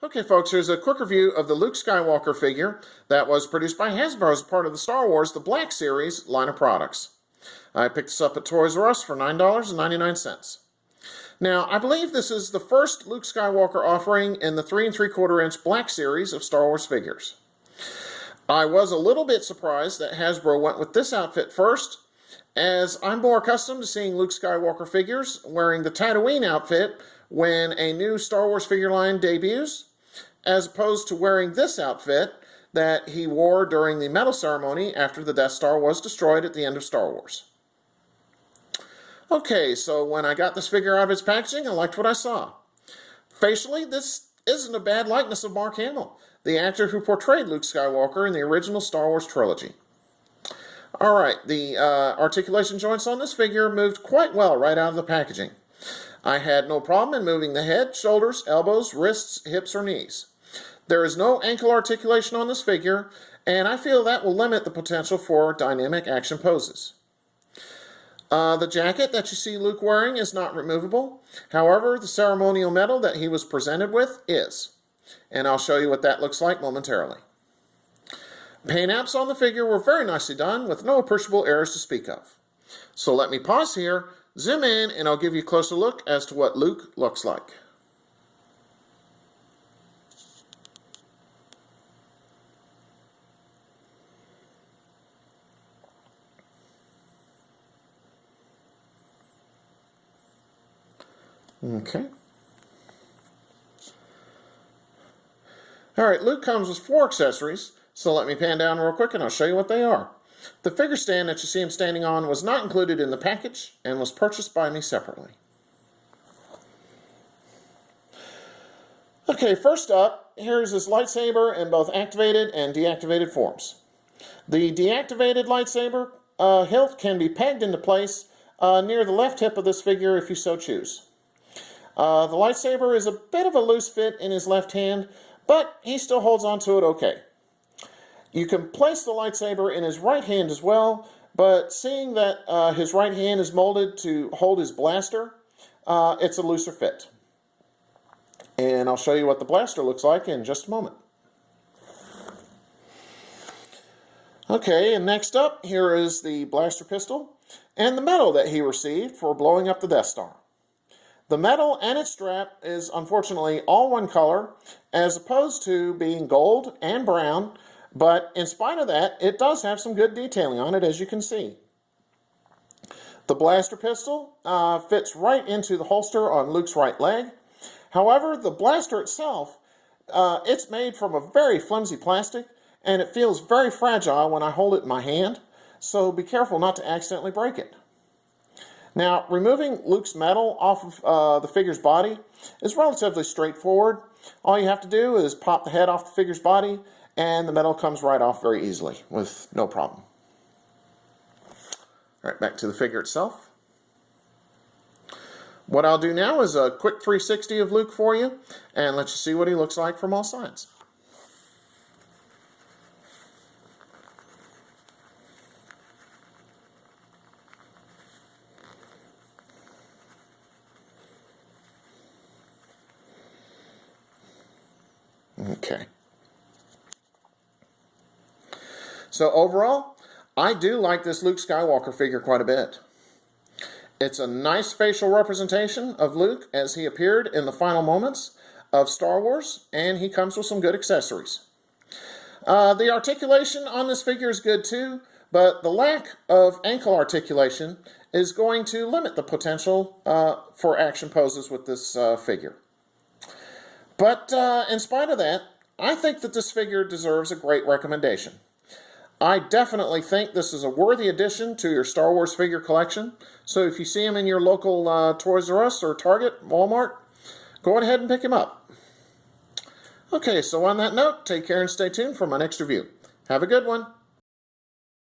Okay, folks, here's a quick review of the Luke Skywalker figure that was produced by Hasbro as part of the Star Wars The Black Series line of products. I picked this up at Toys R Us for $9.99. Now, I believe this is the first Luke Skywalker offering in the 3 3/4 inch Black Series of Star Wars figures. I was a little bit surprised that Hasbro went with this outfit first, as I'm more accustomed to seeing Luke Skywalker figures wearing the Tatooine outfit when a new Star Wars figure line debuts, as opposed to wearing this outfit that he wore during the medal ceremony after the Death Star was destroyed at the end of Star Wars. Okay, so when I got this figure out of its packaging, I liked what I saw. Facially, this isn't a bad likeness of Mark Hamill, the actor who portrayed Luke Skywalker in the original Star Wars trilogy. Alright, the articulation joints on this figure moved quite well right out of the packaging. I had no problem in moving the head, shoulders, elbows, wrists, hips, or knees. There is no ankle articulation on this figure, and I feel that will limit the potential for dynamic action poses. The jacket that you see Luke wearing is not removable. However, the ceremonial medal that he was presented with is. And I'll show you what that looks like momentarily. Paint apps on the figure were very nicely done with no appreciable errors to speak of. So let me pause here, zoom in, and I'll give you a closer look as to what Luke looks like. Okay. Alright, Luke comes with 4 accessories, so let me pan down real quick and I'll show you what they are. The figure stand that you see him standing on was not included in the package and was purchased by me separately. Okay, first up, here's his lightsaber in both activated and deactivated forms. The deactivated lightsaber hilt can be pegged into place near the left hip of this figure if you so choose. The lightsaber is a bit of a loose fit in his left hand, but he still holds onto it okay. You can place the lightsaber in his right hand as well, but seeing that his right hand is molded to hold his blaster, it's a looser fit. And I'll show you what the blaster looks like in just a moment. Okay, and next up, here is the blaster pistol and the medal that he received for blowing up the Death Star. The medal and its strap is unfortunately all one color, as opposed to being gold and brown, but in spite of that, it does have some good detailing on it, as you can see. The blaster pistol fits right into the holster on Luke's right leg. However, the blaster itself, it's made from a very flimsy plastic, and it feels very fragile when I hold it in my hand, so be careful not to accidentally break it. Now, removing Luke's medal off of the figure's body is relatively straightforward. All you have to do is pop the head off the figure's body, and the medal comes right off very easily with no problem. All right, back to the figure itself. What I'll do now is a quick 360 of Luke for you and let you see what he looks like from all sides. Okay. So overall, I do like this Luke Skywalker figure quite a bit. It's a nice facial representation of Luke as he appeared in the final moments of Star Wars, and he comes with some good accessories. The articulation on this figure is good too, but the lack of ankle articulation is going to limit the potential for action poses with this figure. But in spite of that, I think that this figure deserves a great recommendation. I definitely think this is a worthy addition to your Star Wars figure collection. So if you see him in your local Toys R Us or Target, Walmart, go ahead and pick him up. Okay, so on that note, take care and stay tuned for my next review. Have a good one.